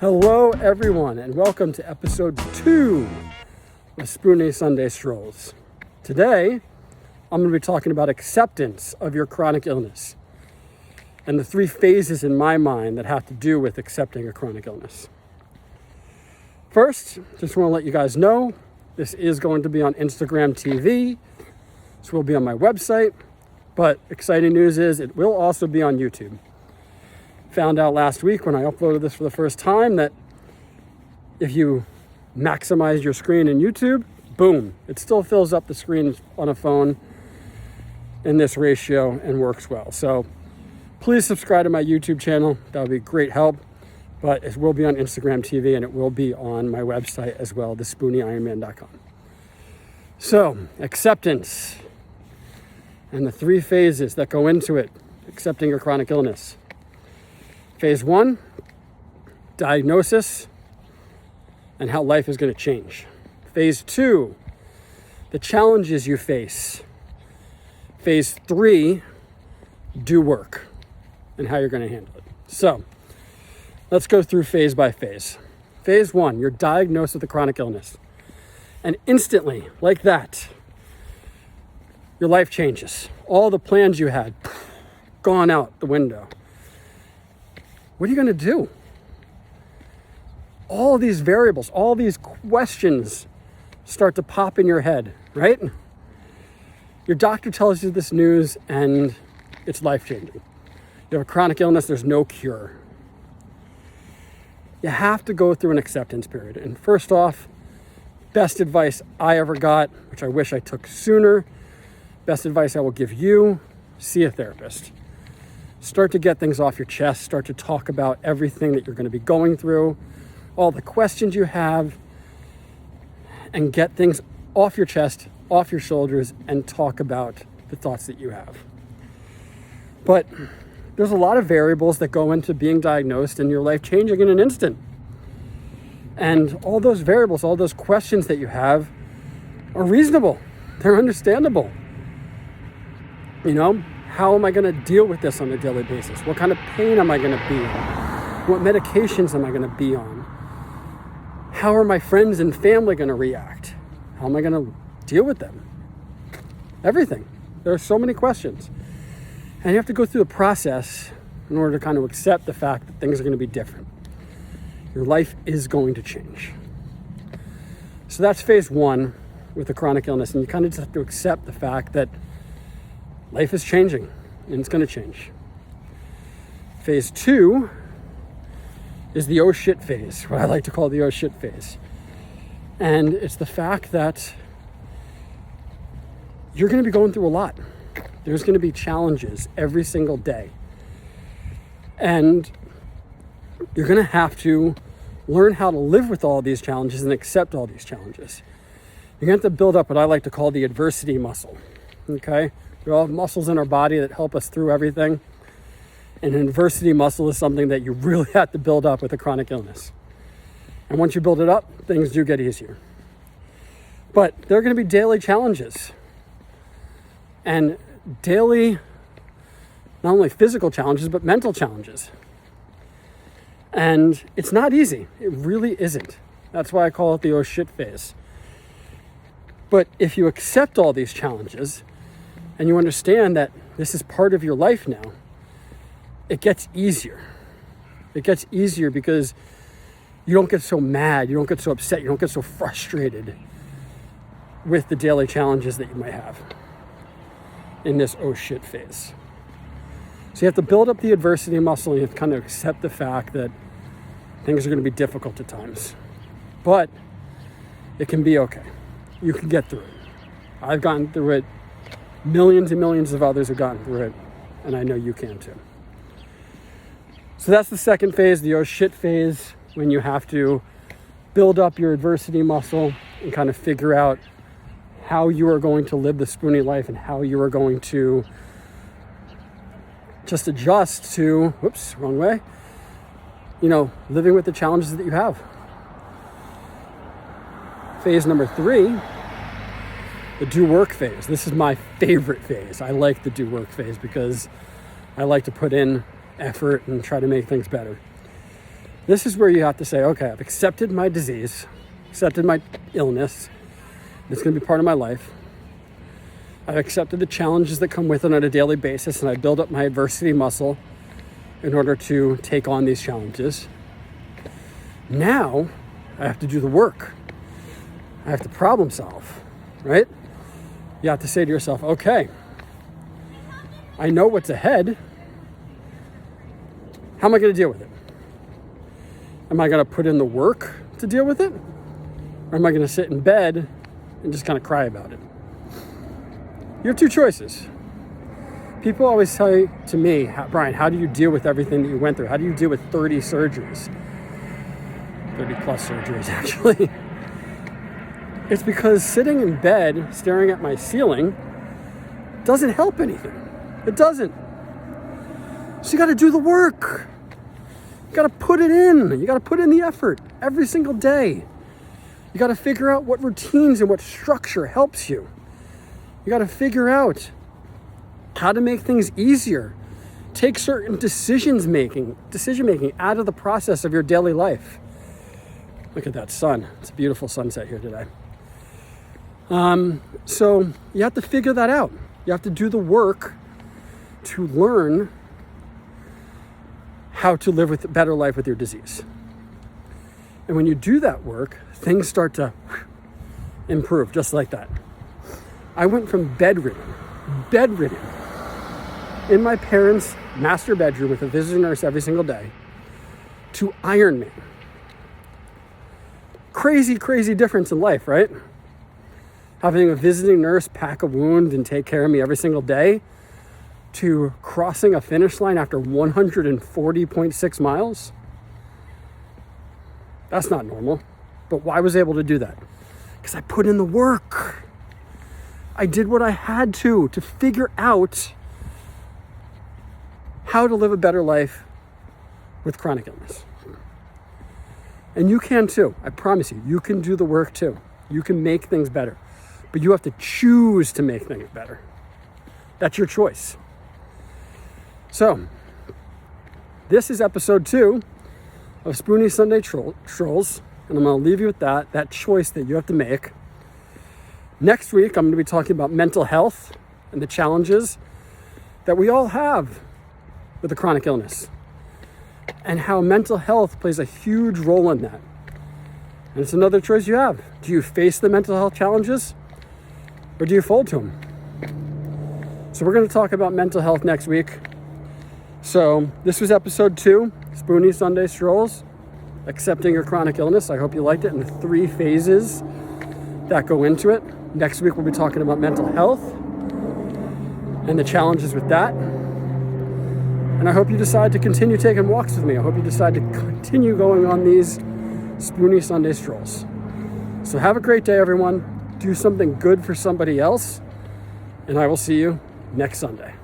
Hello, everyone, and welcome to episode 2 of Spoonie Sunday Strolls. Today, I'm going to be talking about acceptance of your chronic illness and the 3 phases in my mind that have to do with accepting a chronic illness. First, just want to let you guys know, this is going to be on Instagram TV. This will be on my website, but exciting news is it will also be on YouTube. Found out last week when I uploaded this for the first time that if you maximize your screen in YouTube, boom, it still fills up the screen on a phone in this ratio and works well. So please subscribe to my YouTube channel. That would be great help. But it will be on Instagram TV and it will be on my website as well, the SpoonieIronman.com. So, acceptance and the 3 phases that go into it, accepting your chronic illness. Phase 1, diagnosis and how life is going to change. Phase 2, the challenges you face. Phase 3, do work and how you're going to handle it. So, let's go through phase by phase. Phase 1, you're diagnosed with a chronic illness. And instantly, like that, your life changes. All the plans you had, gone out the window. What are you going to do? All these variables, all these questions start to pop in your head, right? Your doctor tells you this news and it's life-changing. You have a chronic illness, there's no cure. You have to go through an acceptance period. And first off, best advice I ever got, which I wish I took sooner, best advice I will give you, see a therapist. Start to get things off your chest, start to talk about everything that you're going to be going through, all the questions you have, and get things off your chest, off your shoulders, and talk about the thoughts that you have. But there's a lot of variables that go into being diagnosed and your life changing in an instant. And all those variables, all those questions that you have are reasonable. They're understandable. You know, how am I going to deal with this on a daily basis? What kind of pain am I going to be in? What medications am I going to be on? How are my friends and family going to react? How am I going to deal with them? Everything. There are so many questions. And you have to go through the process in order to kind of accept the fact that things are going to be different. Your life is going to change. So that's phase 1 with the chronic illness. And you kind of just have to accept the fact that life is changing and it's going to change. Phase 2 is the oh shit phase, what I like to call the oh shit phase. And it's the fact that you're going to be going through a lot. There's going to be challenges every single day. And you're going to have to learn how to live with all these challenges and accept all these challenges. You're going to have to build up what I like to call the adversity muscle. Okay? We all have muscles in our body that help us through everything. And an adversity muscle is something that you really have to build up with a chronic illness. And once you build it up, things do get easier. But there are going to be daily challenges. And daily, not only physical challenges, but mental challenges. And it's not easy. It really isn't. That's why I call it the oh shit phase. But if you accept all these challenges, and you understand that this is part of your life now, it gets easier. It gets easier because you don't get so mad, you don't get so upset, you don't get so frustrated with the daily challenges that you might have in this oh shit phase. So you have to build up the adversity muscle and you have to kind of accept the fact that things are going to be difficult at times. But it can be okay. You can get through it. I've gotten through it. Millions and millions of others have gotten through it, and I know you can too. So that's the second phase, the oh shit phase, when you have to build up your adversity muscle and kind of figure out how you are going to live the Spoonie life and how you are going to just adjust to, whoops, wrong way, living with the challenges that you have. Phase number 3, the do work phase. This is my favorite phase. I like the do work phase because I like to put in effort and try to make things better. This is where you have to say, okay, I've accepted my disease, accepted my illness. It's going to be part of my life. I've accepted the challenges that come with it on a daily basis, and I build up my adversity muscle in order to take on these challenges. Now, I have to do the work. I have to problem solve, right? You have to say to yourself, okay, I know what's ahead. How am I going to deal with it? Am I going to put in the work to deal with it? Or am I going to sit in bed and just kind of cry about it? You have two choices. People always say to me, Brian, how do you deal with everything that you went through? How do you deal with 30 surgeries? 30 plus surgeries, actually. It's because sitting in bed, staring at my ceiling, doesn't help anything. It doesn't. So you got to do the work. You got to put it in. You got to put in the effort every single day. You got to figure out what routines and what structure helps you. You got to figure out how to make things easier. Take certain decision making out of the process of your daily life. Look at that sun. It's a beautiful sunset here today. So you have to figure that out. You have to do the work to learn how to live with a better life with your disease. And when you do that work, things start to improve just like that. I went from bedridden in my parents' master bedroom with a visitor nurse every single day to Ironman. Crazy difference in life, right? Having a visiting nurse pack a wound and take care of me every single day, to crossing a finish line after 140.6 miles. That's not normal. But why was I able to do that? Because I put in the work. I did what I had to figure out how to live a better life with chronic illness. And you can too. I promise you, you can do the work too. You can make things better. But you have to choose to make things better. That's your choice. So, this is episode 2 of Spoonie Sunday Strolls, and I'm going to leave you with that choice that you have to make. Next week, I'm going to be talking about mental health and the challenges that we all have with a chronic illness, and how mental health plays a huge role in that. And it's another choice you have. Do you face the mental health challenges, or do you fold to them? So we're going to talk about mental health next week. So this was episode 2, Spoonie Sunday Strolls, accepting your chronic illness. I hope you liked it, and the 3 phases that go into it. Next week, we'll be talking about mental health and the challenges with that. And I hope you decide to continue taking walks with me. I hope you decide to continue going on these Spoonie Sunday Strolls. So have a great day, everyone. Do something good for somebody else, and I will see you next Sunday.